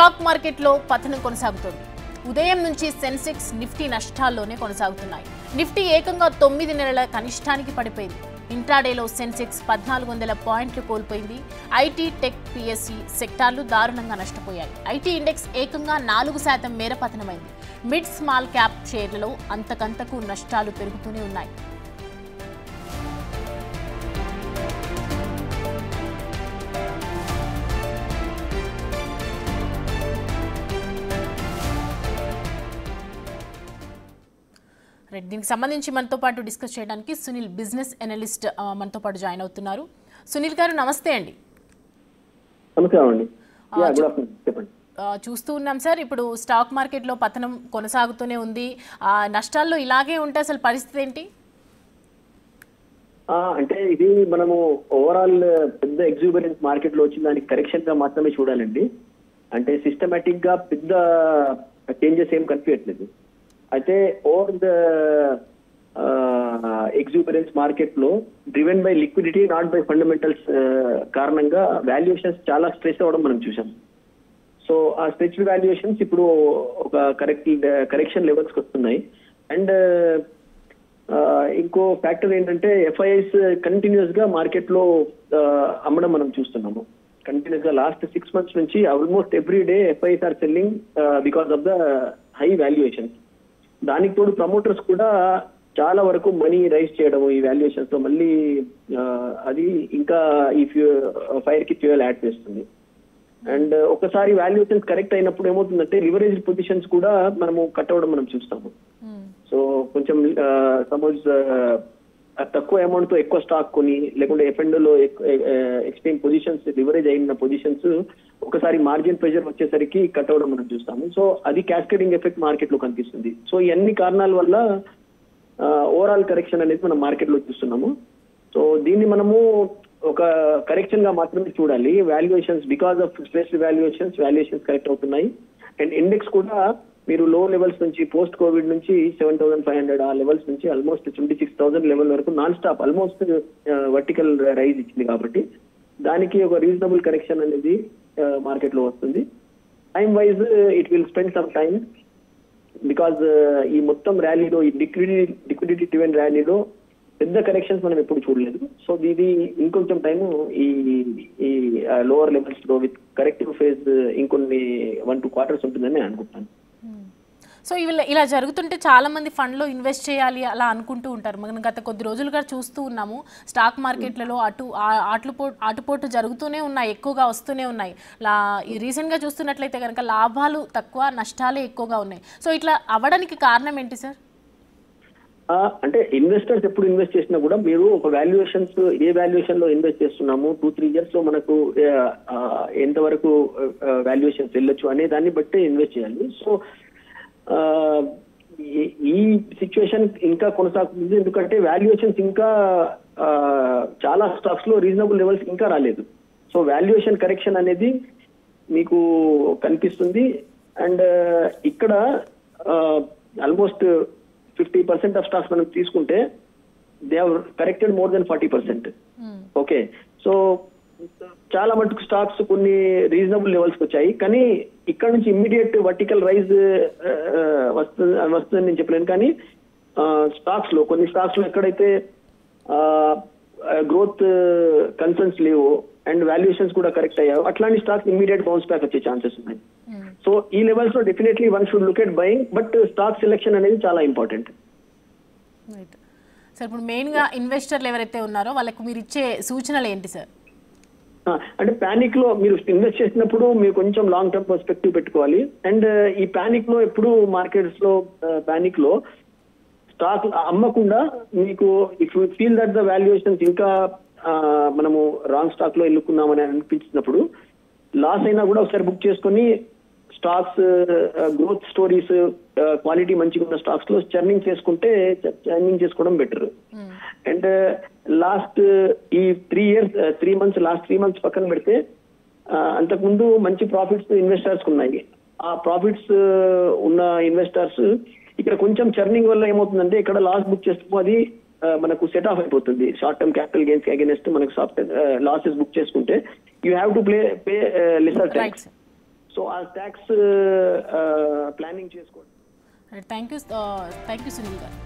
Stock మార్కెట్లో పతనం కొనసాగుతోంది. ఉదయం నుంచి సెన్సెక్స్ నిఫ్టీ నష్టాల్లోనే కొనసాగుతున్నాయి. నిఫ్టీ ఏకంగా 9 నెలల కనిష్టానికి పడిపోయింది. ఇంట్రాడేలో సెన్సెక్స్ 1400 పాయింట్లు కోల్పోయింది. ఐటీ, టెక్, పిఎస్సి సెక్టార్లు దారుణంగా నష్టపోయాయి. ఐటీ ఇండెక్స్ ఏకంగా 4% మేర పతనమైంది. మిడ్ స్మాల్ క్యాప్ షేర్లలో అంతకంతకు నష్టాలు పెరుగుతూనే ఉన్నాయి. దీనికి సంబంధించి మనతో పాటు డిస్కస్ చేయడానికి సునీల్ బిజినెస్ అనలిస్ట్ మనతో పాటు జాయిన్ అవుతున్నారు. సునీల్ గారు నమస్తే అండి. చూస్తూ ఉన్నాం సార్, ఇప్పుడు స్టాక్ మార్కెట్లో పతనం కొనసాగుతూనే ఉంది. నష్టాల్లో ఇలాగే ఉంటే అసలు పరిస్థితి ఏంటి? అంటే ఇది మనము ఓవరాల్ పెద్ద ఎగ్జూబరెన్స్ మార్కెట్ లో వచ్చిన దానికి కరెక్షన్ గా మాత్రమే చూడాలండి. అంటే సిస్టమేటిక్ గా పెద్ద చేంజెస్ ఏం కనిపించట్లేదు. అయితే ఓవర్ ద ఎగ్జూబరెన్స్ మార్కెట్ లో driven by liquidity, not by fundamentals కారణంగా వాల్యుయేషన్స్ చాలా స్ట్రెస్ అవ్వడం మనం చూసాం. సో ఆ స్ట్రెచ్డ్ వాల్యుయేషన్స్ ఇప్పుడు ఒక కరెక్షన్ లెవెల్స్ కి వస్తున్నాయి. అండ్ ఇంకో ఫ్యాక్టర్ ఏంటంటే ఎఫ్ఐఐస్ కంటిన్యూస్ గా మార్కెట్ లో అమ్మడం మనం చూస్తున్నాము. కంటిన్యూస్ గా లాస్ట్ 6 months నుంచి almost every day FIIs are selling because of the high valuations. దానికి తోడు ప్రమోటర్స్ కూడా చాలా వరకు మనీ రైజ్ చేయడం ఈ వాల్యుయేషన్స్ లో మళ్ళీ అది ఇంకా ఈ ఫైర్ కి ఫ్యూయల్ యాడ్ చేస్తుంది. అండ్ ఒకసారి వాల్యుయేషన్స్ కరెక్ట్ అయినప్పుడు ఏమవుతుందంటే లివరేజ్ పొజిషన్స్ కూడా మనము కట్ అవ్వడం మనం చూస్తాము. సో కొంచెం సపోజ్ తక్కువ అమౌంట్ తో ఎక్కువ స్టాక్ కొని లేకుంటే ఎఫ్ఎండోలో ఎక్స్చేంజ్ పొజిషన్స్ లివరేజ్ అయిన పొజిషన్స్ ఒకసారి మార్జిన్ ప్రెషర్ వచ్చేసరికి కట్ అవ్వడం మనం చూస్తాము. సో అది క్యాస్కేడింగ్ ఎఫెక్ట్ మార్కెట్ లో కనిపిస్తుంది. సో ఈ అన్ని కారణాల వల్ల ఓవరాల్ కరెక్షన్ అనేది మనం మార్కెట్ లో చూస్తున్నాము. సో దీన్ని మనము ఒక కరెక్షన్ గా మాత్రమే చూడాలి. Valuations because of stress valuations correct అవుతున్నాయి. అండ్ ఇండెక్స్ కూడా మీరు లో లెవెల్స్ నుంచి పోస్ట్ కోవిడ్ నుంచి 7,500 ఆ లెవెల్స్ నుంచి ఆల్మోస్ట్ 26,000 లెవెల్ వరకు non stop almost vertical rise ఇచ్చింది. కాబట్టి దానికి ఒక రీజనబుల్ కరెక్షన్ అనేది మార్కెట్ లో వస్తుంది. Time wise it will spend some time because ఈ మొత్తం ర్యాలీలో ఈ లిక్విడిటీ డ్రివెన్ ర్యాలీలో పెద్ద కరెక్షన్స్ మనం ఎప్పుడు చూడలేదు. సో ఇది ఇంకొంచెం టైము ఈ లోవర్ లెవెల్స్ లో విత్ కరెక్టివ్ ఫేజ్ ఇంకొన్ని 1-2 quarters ఉంటుందని అనుకుంటాను. సో ఇలా జరుగుతుంటే చాలా మంది ఫండ్లో ఇన్వెస్ట్ చేయాలి అలా అనుకుంటూ ఉంటారు. మనం గత కొద్ది రోజులుగా చూస్తూ ఉన్నాము స్టాక్ మార్కెట్లలో ఆటుపోటు జరుగుతూనే ఉన్నాయి, ఎక్కువగా వస్తూనే ఉన్నాయి. రీసెంట్గా చూస్తున్నట్లయితే కనుక లాభాలు తక్కువ, నష్టాలే ఎక్కువగా ఉన్నాయి. సో ఇట్లా అవ్వడానికి కారణం ఏంటి సార్? అంటే ఇన్వెస్టర్స్ ఎప్పుడు ఇన్వెస్ట్ చేసినా కూడా మీరు ఒక వాల్యుయేషన్స్ ఏ వాల్యుయేషన్ లో ఇన్వెస్ట్ చేస్తున్నాము, 2-3 years లో మనకు ఎంతవరకు వాల్యుయేషన్స్ వెళ్ళొచ్చు అనే దాన్ని బట్టి ఇన్వెస్ట్ చేయాలి. సో ఈ సిచ్యువేషన్ ఇంకా కొనసాగుతుంది. ఎందుకంటే వాల్యుయేషన్స్ ఇంకా చాలా స్టాక్స్ లో రీజనబుల్ లెవెల్స్ ఇంకా రాలేదు. సో వాల్యుయేషన్ కరెక్షన్ అనేది మీకు కనిపిస్తుంది. అండ్ ఇక్కడ ఆల్మోస్ట్ 50% ఆఫ్ స్టాక్స్ మనం తీసుకుంటే they have corrected more than 40%. Okay, so చాలా మటుకు స్టాక్స్ కొన్ని రీజనబుల్ లెవెల్స్ వచ్చాయి. కానీ ఇక్కడ నుంచి ఇమ్మీడియట్ వర్టికల్ రైజ్ వస్తుందని నేను చెప్పలేను. కానీ స్టాక్స్ లో కొన్ని స్టాక్స్ లో ఎక్కడైతే గ్రోత్ కన్సర్న్స్ లేవు అండ్ వాల్యుయేషన్స్ కూడా కరెక్ట్ అయ్యావు అట్లాంటి స్టాక్స్ ఇమ్మీడియట్ బౌన్స్ బ్యాక్ వచ్చే ఛాన్సెస్ ఉన్నాయి. సో ఈ లెవెల్స్ లో definitely one should look at buying, but stock selection అనేది చాలా ఇంపార్టెంట్. సార్ ఇప్పుడు మెయిన్ గా ఇన్వెస్టర్లు ఎవరైతే ఉన్నారో వాళ్ళకు మీరు ఇచ్చే సూచనలు ఏంటి సార్? అంటే పానిక్ లో మీరు ఇన్వెస్ట్ చేసినప్పుడు మీరు కొంచెం లాంగ్ టర్మ్ పర్స్పెక్టివ్ పెట్టుకోవాలి. అండ్ ఈ పానిక్ లో ఎప్పుడు మార్కెట్స్ లో పానిక్ లో స్టాక్ అమ్మకుండా మీకు if you feel that the valuations ఇంకా మనము రాంగ్ స్టాక్ లో ఎన్నుకున్నామని అనిపించినప్పుడు లాస్ అయినా కూడా ఒకసారి బుక్ చేసుకొని స్టాక్స్ గ్రోత్ స్టోరీస్ క్వాలిటీ మంచిగా ఉన్న స్టాక్స్ లో చర్నింగ్ చేసుకోవడం బెటర్. అండ్ లాస్ట్ ఈ 3 months పక్కన పెడితే అంతకుముందు మంచి ప్రాఫిట్స్ ఇన్వెస్టర్స్ ఉన్నాయి. ఆ ప్రాఫిట్స్ ఉన్న ఇన్వెస్టర్స్ ఇక్కడ కొంచెం చర్నింగ్ వల్ల ఏమవుతుందంటే ఇక్కడ లాస్ బుక్ చేస్తూ అది మనకు సెట్ ఆఫ్ అయిపోతుంది. షార్ట్ టర్మ్ క్యాపిటల్ గెయిన్స్ కి అగైనెస్ట్ మనకు లాసెస్ బుక్ చేసుకుంటే you have to pay lesser tax. So so ఆ ట్యాక్స్ ప్లానింగ్ చేసుకోండి. థ్యాంక్ యూ సునీల్ గారు.